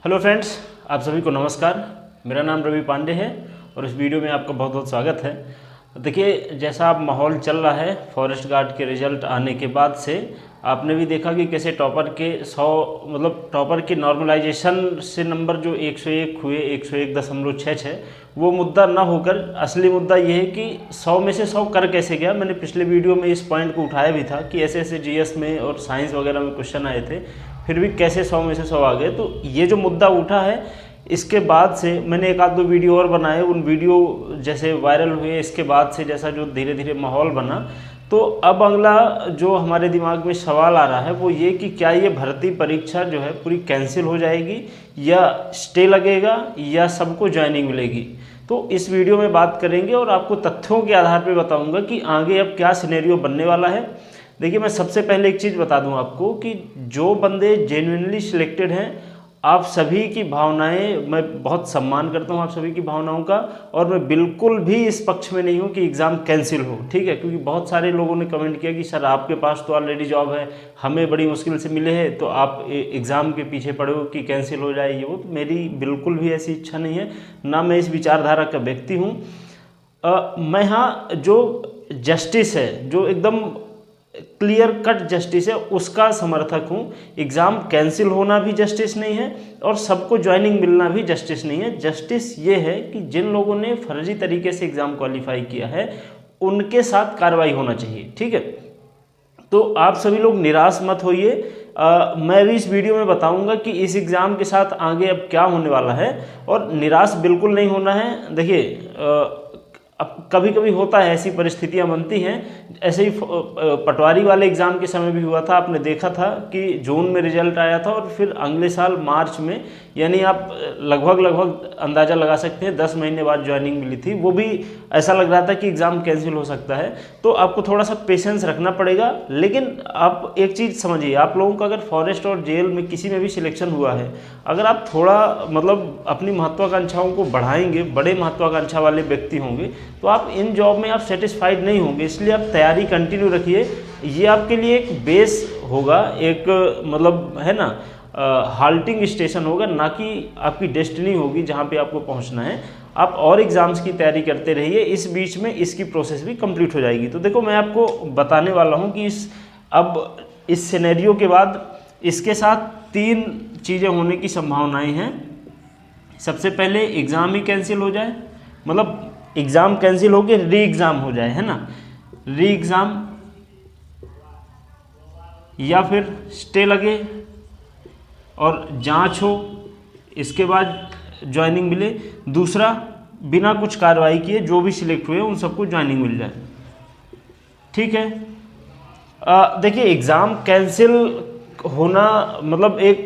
Hello friends, आप सभी को नमस्कार। मेरा नाम रवि पांडे है और इस वीडियो में आपका बहुत बहुत स्वागत है। देखिए, जैसा आप माहौल चल रहा है फॉरेस्ट गार्ड के रिजल्ट आने के बाद से, आपने भी देखा कि कैसे टॉपर के 100 टॉपर के नॉर्मलाइजेशन से नंबर जो 101 हुए 101.66, वो मुद्दा ना होकर असली मुद्दा ये है कि 100 में से 100 कर कैसे गया। मैंने पिछले वीडियो में इस पॉइंट को उठाया भी था कि ऐसे ऐसे जीएस में और साइंस वगैरह में क्वेश्चन आए थे, फिर भी कैसे 100 में से 100 आ गए। तो ये जो मुद्दा उठा है, इसके बाद से मैंने एक आध दो वीडियो और बनाए। उन वीडियो जैसे वायरल हुए, इसके बाद से जैसा जो धीरे धीरे माहौल बना, तो अब अगला जो हमारे दिमाग में सवाल आ रहा है वो ये कि क्या ये भर्ती परीक्षा जो है पूरी कैंसिल हो जाएगी या स्टे लगेगा या सबको ज्वाइनिंग मिलेगी। तो इस वीडियो में बात करेंगे और आपको तथ्यों के आधार पर बताऊंगा कि आगे अब क्या सिनेरियो बनने वाला है। देखिए, मैं सबसे पहले एक चीज़ बता दूं आपको कि जो बंदे जेन्युइनली सिलेक्टेड हैं, आप सभी की भावनाएं, मैं बहुत सम्मान करता हूं आप सभी की भावनाओं का, और मैं बिल्कुल भी इस पक्ष में नहीं हूं कि एग्ज़ाम कैंसिल हो, ठीक है। क्योंकि बहुत सारे लोगों ने कमेंट किया कि सर आपके पास तो ऑलरेडी जॉब है, हमें बड़ी मुश्किल से मिले हैं, तो आप एग्ज़ाम के पीछे पड़े हो कि कैंसिल हो जाए ये वो। तो मेरी बिल्कुल भी ऐसी इच्छा नहीं है, ना मैं इस विचारधारा का व्यक्ति हूँ। मैं हाँ, जो जस्टिस है, जो एकदम क्लियर कट जस्टिस है, उसका समर्थक हूँ। एग्ज़ाम कैंसिल होना भी जस्टिस नहीं है और सबको ज्वाइनिंग मिलना भी जस्टिस नहीं है। जस्टिस ये है कि जिन लोगों ने फर्जी तरीके से एग्ज़ाम क्वालिफाई किया है उनके साथ कार्रवाई होना चाहिए, ठीक है। तो आप सभी लोग निराश मत होइए। मैं भी इस वीडियो में बताऊंगा कि इस एग्ज़ाम के साथ आगे अब क्या होने वाला है, और निराश बिल्कुल नहीं होना है। देखिए, अब कभी कभी होता है, ऐसी परिस्थितियां बनती हैं। ऐसे ही पटवारी वाले एग्ज़ाम के समय भी हुआ था। आपने देखा था कि जून में रिजल्ट आया था और फिर अगले साल मार्च में, यानी आप लगभग अंदाज़ा लगा सकते हैं 10 महीने बाद ज्वाइनिंग मिली थी। वो भी ऐसा लग रहा था कि एग्ज़ाम कैंसिल हो सकता है। तो आपको थोड़ा सा पेशेंस रखना पड़ेगा। लेकिन आप एक चीज़ समझिए, आप लोगों का अगर फॉरेस्ट और जेल में किसी में भी सिलेक्शन हुआ है, अगर आप थोड़ा अपनी महत्वाकांक्षाओं को बढ़ाएंगे, बड़े महत्वाकांक्षा वाले व्यक्ति होंगे, तो आप इन जॉब में आप सेटिस्फाइड नहीं होंगे। इसलिए आप तैयारी कंटिन्यू रखिए। ये आपके लिए एक बेस होगा, एक है ना, हाल्टिंग स्टेशन होगा, ना कि आपकी डेस्टिनी होगी जहाँ पे आपको पहुँचना है। आप और एग्ज़ाम्स की तैयारी करते रहिए, इस बीच में इसकी प्रोसेस भी कंप्लीट हो जाएगी। तो देखो, मैं आपको बताने वाला हूँ कि अब इस सिनेरियो के बाद इसके साथ 3 चीज़ें होने की संभावनाएँ हैं। सबसे पहले एग्ज़ाम ही कैंसिल हो जाए, एग्ज़ाम कैंसिल हो के री एग्ज़ाम हो जाए, है ना, री एग्ज़ाम, या फिर स्टे लगे और जांच हो, इसके बाद ज्वाइनिंग मिले। दूसरा, बिना कुछ कार्रवाई किए जो भी सिलेक्ट हुए उन सबको ज्वाइनिंग मिल जाए, ठीक है। देखिए, एग्ज़ाम कैंसिल होना एक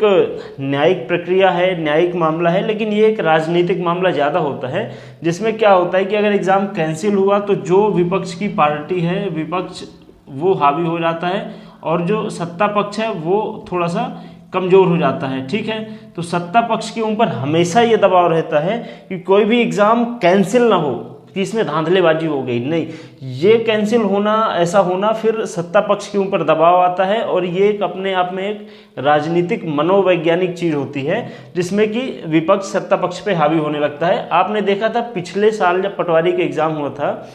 न्यायिक प्रक्रिया है, न्यायिक मामला है, लेकिन ये एक राजनीतिक मामला ज़्यादा होता है। जिसमें क्या होता है कि अगर एग्ज़ाम कैंसिल हुआ तो जो विपक्ष की पार्टी है, विपक्ष वो हावी हो जाता है और जो सत्ता पक्ष है वो थोड़ा सा कमज़ोर हो जाता है, ठीक है। तो सत्ता पक्ष के ऊपर हमेशा ये दबाव रहता है कि कोई भी एग्ज़ाम कैंसिल ना हो कि इसमें धांधलेबाजी हो गई, नहीं, ये कैंसिल होना, ऐसा होना, फिर सत्ता पक्ष के ऊपर दबाव आता है। और ये एक अपने आप में एक राजनीतिक मनोवैज्ञानिक चीज़ होती है, जिसमें कि विपक्ष सत्ता पक्ष पे हावी होने लगता है। आपने देखा था पिछले साल जब पटवारी का एग्ज़ाम हुआ था,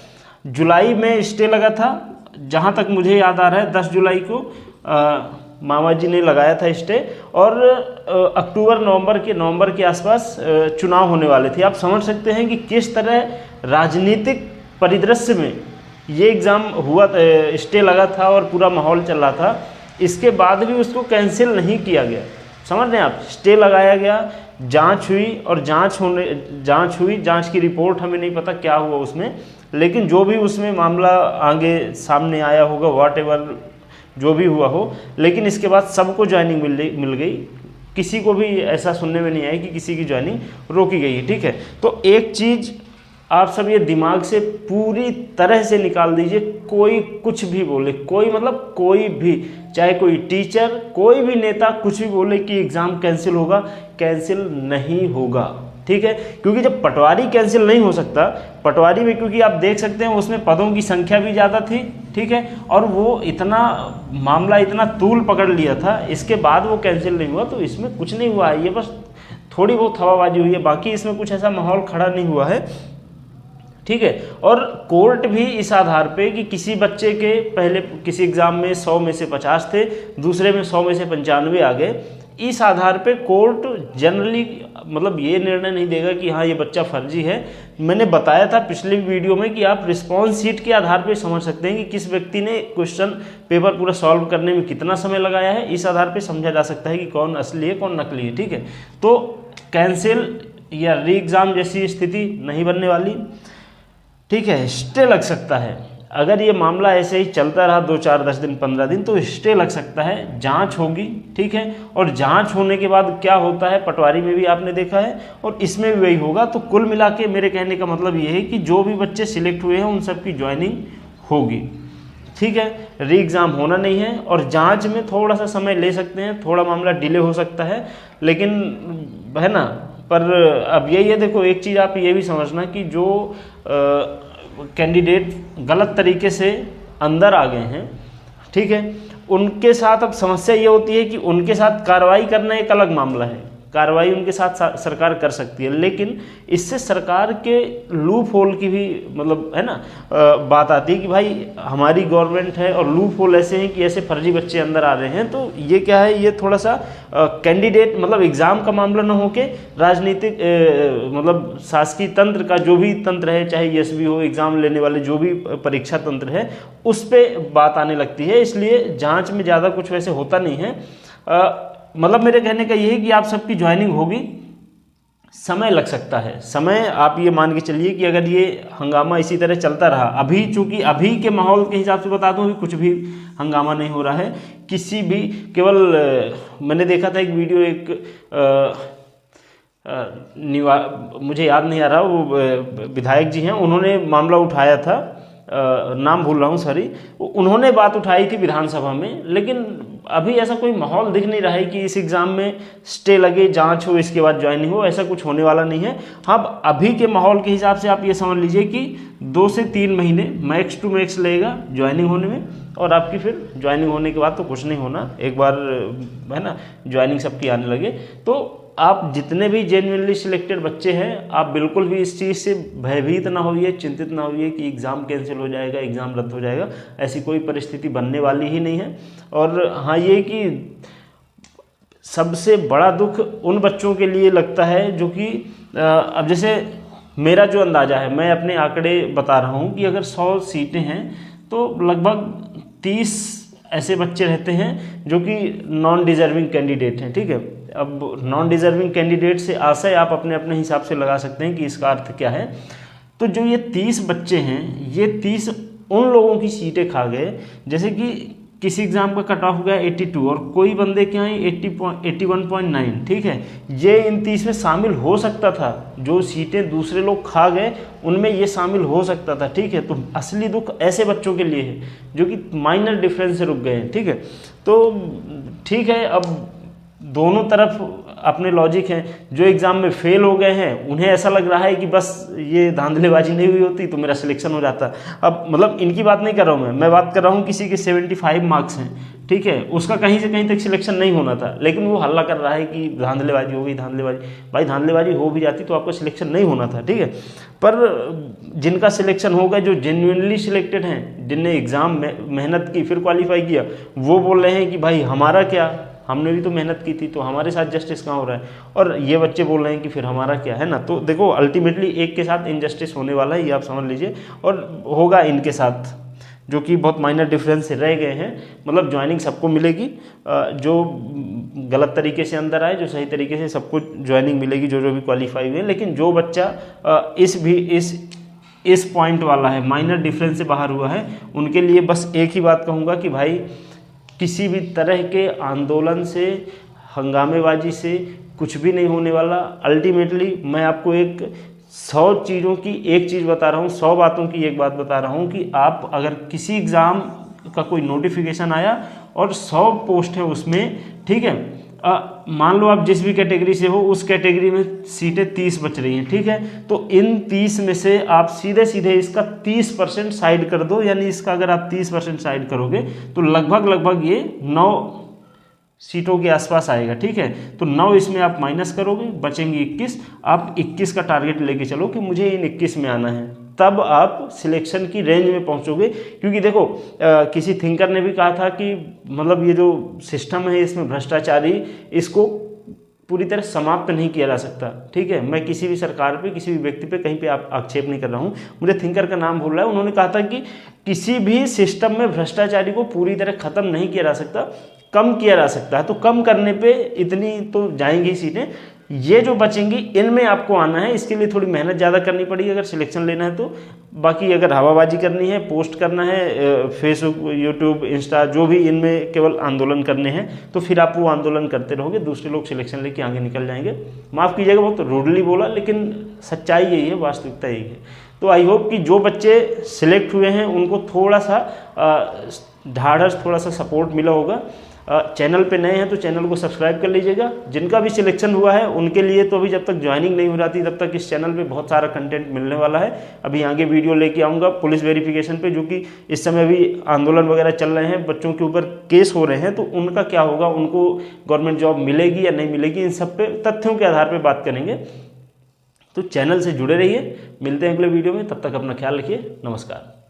जुलाई में स्टे लगा था, जहाँ तक मुझे याद आ रहा है 10 जुलाई को मामा जी ने लगाया था स्टे, और अक्टूबर नवंबर के आसपास चुनाव होने वाले थे। आप समझ सकते हैं कि किस तरह राजनीतिक परिदृश्य में ये एग्ज़ाम हुआ, स्टे लगा था और पूरा माहौल चल रहा था। इसके बाद भी उसको कैंसिल नहीं किया गया, समझ रहे हैं आप। स्टे लगाया गया, जांच हुई, और जांच की रिपोर्ट हमें नहीं पता क्या हुआ उसमें, लेकिन जो भी उसमें मामला आगे सामने आया होगा, व्हाटएवर जो भी हुआ हो, लेकिन इसके बाद सबको ज्वाइनिंग मिल गई। किसी को भी ऐसा सुनने में नहीं आया कि किसी की ज्वाइनिंग रोकी गई है, ठीक है। तो एक चीज़ आप सब ये दिमाग से पूरी तरह से निकाल दीजिए, कोई कुछ भी बोले, कोई भी, चाहे कोई टीचर, कोई भी नेता कुछ भी बोले कि एग्ज़ाम कैंसिल होगा, कैंसिल नहीं होगा, ठीक है। क्योंकि जब पटवारी कैंसिल नहीं हो सकता, पटवारी में क्योंकि आप देख सकते हैं उसमें पदों की संख्या भी ज़्यादा थी, ठीक है, और वो इतना मामला इतना तूल पकड़ लिया था, इसके बाद वो कैंसिल नहीं हुआ, तो इसमें कुछ नहीं हुआ है। ये बस थोड़ी बहुत हवाबाजी हुई है, बाकी इसमें कुछ ऐसा माहौल खड़ा नहीं हुआ है, ठीक है। और कोर्ट भी इस आधार पे कि किसी बच्चे के पहले किसी एग्जाम में 100 में से 50 थे, दूसरे में 100 में से 95 आ गए, इस आधार पे कोर्ट जनरली मतलब ये निर्णय नहीं देगा कि हाँ ये बच्चा फर्जी है। मैंने बताया था पिछली वीडियो में कि आप रिस्पॉन्स शीट के आधार पे समझ सकते हैं कि किस व्यक्ति ने क्वेश्चन पेपर पूरा सॉल्व करने में कितना समय लगाया है, इस आधार पे समझा जा सकता है कि कौन असली है कौन नकली है, ठीक है। तो कैंसिल या री एग्ज़ाम जैसी स्थिति नहीं बनने वाली, ठीक है। स्टे लग सकता है, अगर ये मामला ऐसे ही चलता रहा 2, 4, 10 दिन 15 दिन तो स्टे लग सकता है, जांच होगी, ठीक है। और जांच होने के बाद क्या होता है, पटवारी में भी आपने देखा है और इसमें भी वही होगा। तो कुल मिला के मेरे कहने का मतलब ये है कि जो भी बच्चे सिलेक्ट हुए हैं उन सब की ज्वाइनिंग होगी, ठीक है। री एग्ज़ाम होना नहीं है और जांच में थोड़ा सा समय ले सकते हैं, थोड़ा मामला डिले हो सकता है, लेकिन है ना। पर अब यही है, देखो एक चीज़ आप ये भी समझना कि जो कैंडिडेट गलत तरीके से अंदर आ गए हैं, ठीक है, उनके साथ अब समस्या ये होती है कि उनके साथ कार्रवाई करना एक अलग मामला है, कार्रवाई उनके साथ सरकार कर सकती है, लेकिन इससे सरकार के लूप होल की भी मतलब है ना बात आती है कि भाई हमारी गवर्नमेंट है और लूप होल ऐसे हैं कि ऐसे फर्जी बच्चे अंदर आ रहे हैं। तो ये क्या है, ये थोड़ा सा कैंडिडेट मतलब एग्ज़ाम का मामला ना होके राजनीतिक मतलब शासकीय तंत्र का जो भी तंत्र है, चाहे एसबी हो, एग्ज़ाम लेने वाले जो भी परीक्षा तंत्र है, उस पर बात आने लगती है। इसलिए जाँच में ज़्यादा कुछ वैसे होता नहीं है। मतलब मेरे कहने का ये है कि आप सबकी ज्वाइनिंग होगी, समय लग सकता है। समय आप ये मान के चलिए कि अगर ये हंगामा इसी तरह चलता रहा, अभी चूंकि अभी के माहौल के हिसाब से बता दूं कि कुछ भी हंगामा नहीं हो रहा है किसी भी, केवल मैंने देखा था एक वीडियो, एक मुझे याद नहीं आ रहा, वो विधायक जी हैं, उन्होंने मामला उठाया था, नाम भूल रहा हूँ सॉरी, उन्होंने बात उठाई थी विधानसभा में, लेकिन अभी ऐसा कोई माहौल दिख नहीं रहा है कि इस एग्ज़ाम में स्टे लगे, जांच हो, इसके बाद ज्वाइनिंग हो, ऐसा कुछ होने वाला नहीं है। हाँ, अभी के माहौल के हिसाब से आप ये समझ लीजिए कि 2 से 3 महीने मैक्स टू मैक्स लगेगा ज्वाइनिंग होने में, और आपकी फिर ज्वाइनिंग होने के बाद तो कुछ नहीं होना, एक बार है ना ज्वाइनिंग सबकी आने लगे तो आप जितने भी जेन्युइनली सिलेक्टेड बच्चे हैं, आप बिल्कुल भी इस चीज़ से भयभीत ना होइए, चिंतित ना होइए कि एग्ज़ाम कैंसिल हो जाएगा, एग्ज़ाम रद्द हो जाएगा, ऐसी कोई परिस्थिति बनने वाली ही नहीं है। और हाँ, ये कि सबसे बड़ा दुख उन बच्चों के लिए लगता है जो कि अब जैसे मेरा जो अंदाज़ा है, मैं अपने आंकड़े बता रहा हूँ कि अगर 100 सीटें हैं तो लगभग 30 ऐसे बच्चे रहते हैं जो कि नॉन डिज़र्विंग कैंडिडेट हैं, ठीक है। अब नॉन डिज़र्विंग कैंडिडेट से आशय आप अपने अपने हिसाब से लगा सकते हैं कि इसका अर्थ क्या है। तो जो ये 30 बच्चे हैं, ये 30 उन लोगों की सीटें खा गए, जैसे कि किसी एग्ज़ाम का कट ऑफ हो गया 82 और कोई बंदे के यहाँ 81.9, ठीक है, ये इन 30 में शामिल हो सकता था। जो सीटें दूसरे लोग खा गए उनमें ये शामिल हो सकता था, ठीक है। तो असली दुख ऐसे बच्चों के लिए है जो कि माइनर डिफरेंस से रुक गए हैं, ठीक है। तो ठीक है, अब दोनों तरफ अपने लॉजिक हैं। जो एग्ज़ाम में फेल हो गए हैं उन्हें ऐसा लग रहा है कि बस ये धांधलेबाजी नहीं हुई होती तो मेरा सिलेक्शन हो जाता। अब मतलब इनकी बात नहीं कर रहा हूँ मैं बात कर रहा हूँ किसी के 75 मार्क्स हैं, ठीक है, उसका कहीं से कहीं तक सिलेक्शन नहीं होना था, लेकिन वो हल्ला कर रहा है कि धांधलेबाजी हो गई, धांधलेबाजी। भाई धांधलेबाजी हो भी जाती तो आपका सिलेक्शन नहीं होना था, ठीक है। पर जिनका सिलेक्शन हो गया, जो जेन्युइनली सिलेक्टेड हैं, जिनने एग्ज़ाम में मेहनत की फिर क्वालिफाई किया, वो बोल रहे हैं कि भाई हमारा क्या, हमने भी तो मेहनत की थी, तो हमारे साथ जस्टिस कहाँ हो रहा है। और ये बच्चे बोल रहे हैं कि फिर हमारा क्या, है ना। तो देखो अल्टीमेटली एक के साथ इनजस्टिस होने वाला है, ये आप समझ लीजिए, और होगा इनके साथ, जो कि बहुत माइनर डिफरेंस से रह गए हैं। मतलब ज्वाइनिंग सबको मिलेगी, जो गलत तरीके से अंदर आए, जो सही तरीके से सबको ज्वाइनिंग मिलेगी, जो जो भी क्वालिफाई हुए। लेकिन जो बच्चा इस पॉइंट वाला है, माइनर डिफरेंस से बाहर हुआ है, उनके लिए बस एक ही बात कहूँगा कि भाई किसी भी तरह के आंदोलन से, हंगामेबाजी से कुछ भी नहीं होने वाला। अल्टीमेटली मैं आपको 100 चीज़ों की एक चीज़ बता रहा हूँ, 100 बातों की एक बात बता रहा हूँ कि आप अगर किसी एग्ज़ाम का कोई नोटिफिकेशन आया और 100 पोस्ट है उसमें, ठीक है, मान लो आप जिस भी कैटेगरी से हो, उस कैटेगरी में सीटें 30 बच रही हैं, ठीक है, तो इन 30 में से आप सीधे सीधे इसका 30% साइड कर दो, यानी इसका अगर आप 30% साइड करोगे तो लगभग ये सीटों के आसपास आएगा। ठीक है, तो 9 इसमें आप माइनस करोगे, बचेंगे 21। आप 21 का टारगेट लेके चलो कि मुझे इन 21 में आना है, तब आप सिलेक्शन की रेंज में पहुंचोगे। क्योंकि देखो किसी थिंकर ने भी कहा था कि मतलब ये जो सिस्टम है इसमें भ्रष्टाचारी, इसको पूरी तरह समाप्त नहीं किया जा सकता। ठीक है, मैं किसी भी सरकार पे, किसी भी व्यक्ति पे कहीं पे आक्षेप नहीं कर रहा हूँ, मुझे थिंकर का नाम भूल रहा है। उन्होंने कहा था कि किसी भी सिस्टम में भ्रष्टाचारी को पूरी तरह खत्म नहीं किया जा सकता, कम किया जा सकता है। तो कम करने पे इतनी तो जाएंगी सीटें, ये जो बचेंगी इनमें आपको आना है। इसके लिए थोड़ी मेहनत ज़्यादा करनी पड़ेगी अगर सिलेक्शन लेना है तो। बाकी अगर हवाबाजी करनी है, पोस्ट करना है फेसबुक, यूट्यूब, इंस्टा, जो भी इनमें केवल आंदोलन करने हैं, तो फिर आप वो आंदोलन करते रहोगे, दूसरे लोग सिलेक्शन लेके आगे निकल जाएंगे। माफ़ कीजिएगा बहुत रूडली बोला, लेकिन सच्चाई यही है, वास्तविकता यही है। तो आई होप कि जो बच्चे सिलेक्ट हुए हैं उनको थोड़ा सा ढाढ़स, थोड़ा सा सपोर्ट मिला होगा। चैनल पे नए हैं तो चैनल को सब्सक्राइब कर लीजिएगा। जिनका भी सिलेक्शन हुआ है उनके लिए तो अभी जब तक ज्वाइनिंग नहीं हो जाती तब तक इस चैनल पे बहुत सारा कंटेंट मिलने वाला है। अभी आगे वीडियो लेके आऊँगा पुलिस वेरिफिकेशन पे, जो कि इस समय भी आंदोलन वगैरह चल रहे हैं, बच्चों के ऊपर केस हो रहे हैं, तो उनका क्या होगा, उनको गवर्नमेंट जॉब मिलेगी या नहीं मिलेगी, इन सब पे तथ्यों के आधार पर बात करेंगे। तो चैनल से जुड़े रहिए, मिलते हैं अगले वीडियो में, तब तक अपना ख्याल रखिए, नमस्कार।